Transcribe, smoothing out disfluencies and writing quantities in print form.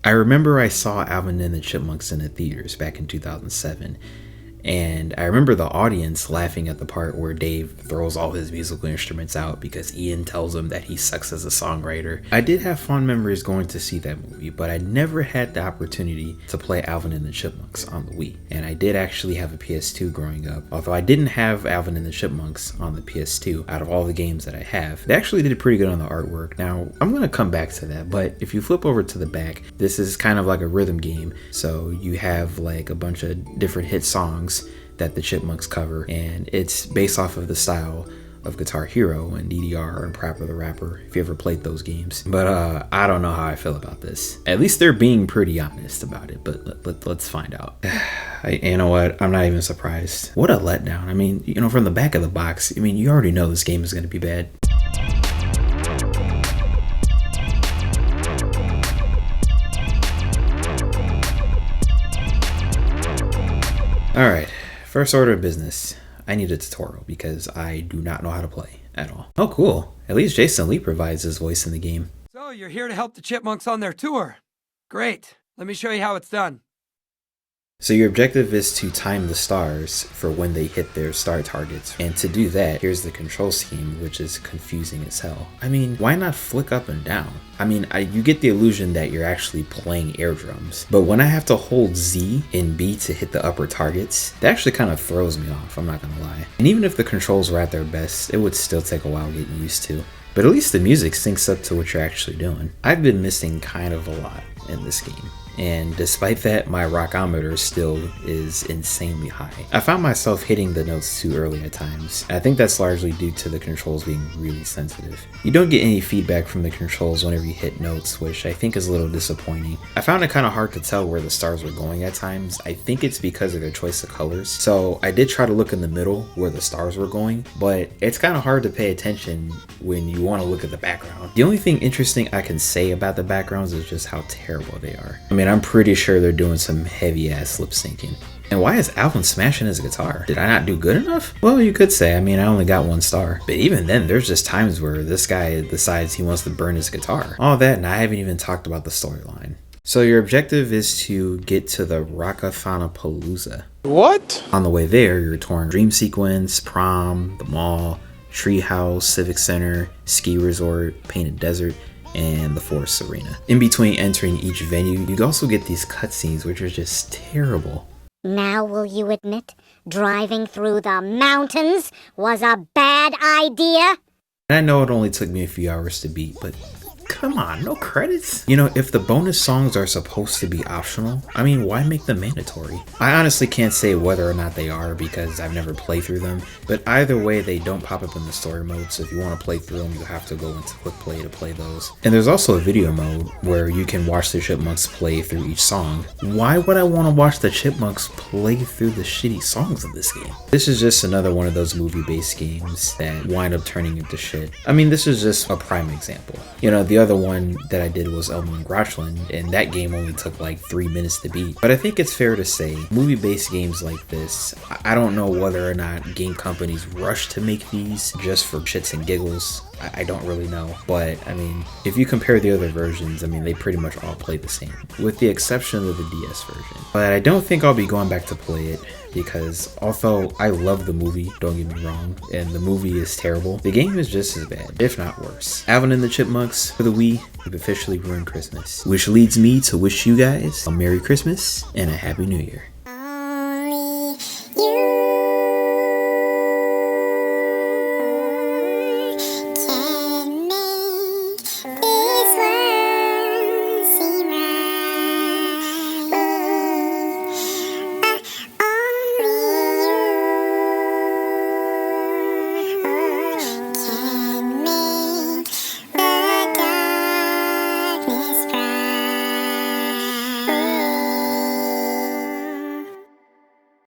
I remember I saw Alvin and the Chipmunks in the theaters back in 2007. And I remember the audience laughing at the part where Dave throws all his musical instruments out because Ian tells him that he sucks as a songwriter. I did have fond memories going to see that movie, but I never had the opportunity to play Alvin and the Chipmunks on the Wii. And I did actually have a PS2 growing up. Although I didn't have Alvin and the Chipmunks on the PS2 out of all the games that I have. They actually did pretty good on the artwork. Now, I'm going to come back to that, but if you flip over to the back, this is kind of like a rhythm game. So you have like a bunch of different hit songs that the Chipmunks cover, and it's based off of the style of Guitar Hero and DDR and Parappa the Rapper, if you ever played those games. But I don't know how I feel about this. At least they're being pretty honest about it, but let's find out. You know what? I'm not even surprised. What a letdown. I mean, you know, from the back of the box, I mean, you already know this game is going to be bad. Alright. First order of business, I need a tutorial because I do not know how to play at all. Oh, cool. At least Jason Lee provides his voice in the game. So you're here to help the Chipmunks on their tour. Great. Let me show you how it's done. So your objective is to time the stars for when they hit their star targets. And to do that, here's the control scheme, which is confusing as hell. I mean, why not flick up and down? I mean, you get the illusion that you're actually playing air drums. But when I have to hold Z and B to hit the upper targets, that actually kind of throws me off, I'm not gonna lie. And even if the controls were at their best, it would still take a while getting used to. But at least the music syncs up to what you're actually doing. I've been missing kind of a lot in this game. And despite that, my rockometer still is insanely high. I found myself hitting the notes too early at times. I think that's largely due to the controls being really sensitive. You don't get any feedback from the controls whenever you hit notes, which I think is a little disappointing. I found it kind of hard to tell where the stars were going at times. I think it's because of their choice of colors. So I did try to look in the middle where the stars were going, but it's kind of hard to pay attention when you want to look at the background. The only thing interesting I can say about the backgrounds is just how terrible they are. I mean, I'm pretty sure they're doing some heavy ass lip syncing. And why is Alvin smashing his guitar? Did I not do good enough? Well, you could say. I mean, I only got 1 star. But even then, there's just times where this guy decides he wants to burn his guitar. All that, and I haven't even talked about the storyline. So your objective is to get to the Rockathonapalooza. What? On the way there, you're touring Dream Sequence, Prom, the Mall, Treehouse, Civic Center, Ski Resort, Painted Desert, and the Forest Arena. In between entering each venue, you also get these cutscenes, which are just terrible. Now will you admit driving through the mountains was a bad idea? And I know it only took me a few hours to beat, but come on, no credits? You know, if the bonus songs are supposed to be optional, I mean, why make them mandatory? I honestly can't say whether or not they are because I've never played through them, but either way, they don't pop up in the story mode, so if you want to play through them, you have to go into Quick Play to play those. And there's also a video mode where you can watch the Chipmunks play through each song. Why would I want to watch the Chipmunks play through the shitty songs of this game? This is just another one of those movie-based games that wind up turning into shit. I mean, this is just a prime example. You know, the other one that I did was Elmo and Grouchland, and that game only took like 3 minutes to beat. But I think it's fair to say, movie-based games like this, I don't know whether or not game companies rush to make these just for shits and giggles. I don't really know, but I mean, if you compare the other versions, I mean, they pretty much all play the same, with the exception of the DS version. But I don't think I'll be going back to play it, because although I love the movie, don't get me wrong, and the movie is terrible, the game is just as bad, if not worse. Alvin and the Chipmunks for the Wii, we've officially ruined Christmas, which leads me to wish you guys a Merry Christmas and a Happy New Year.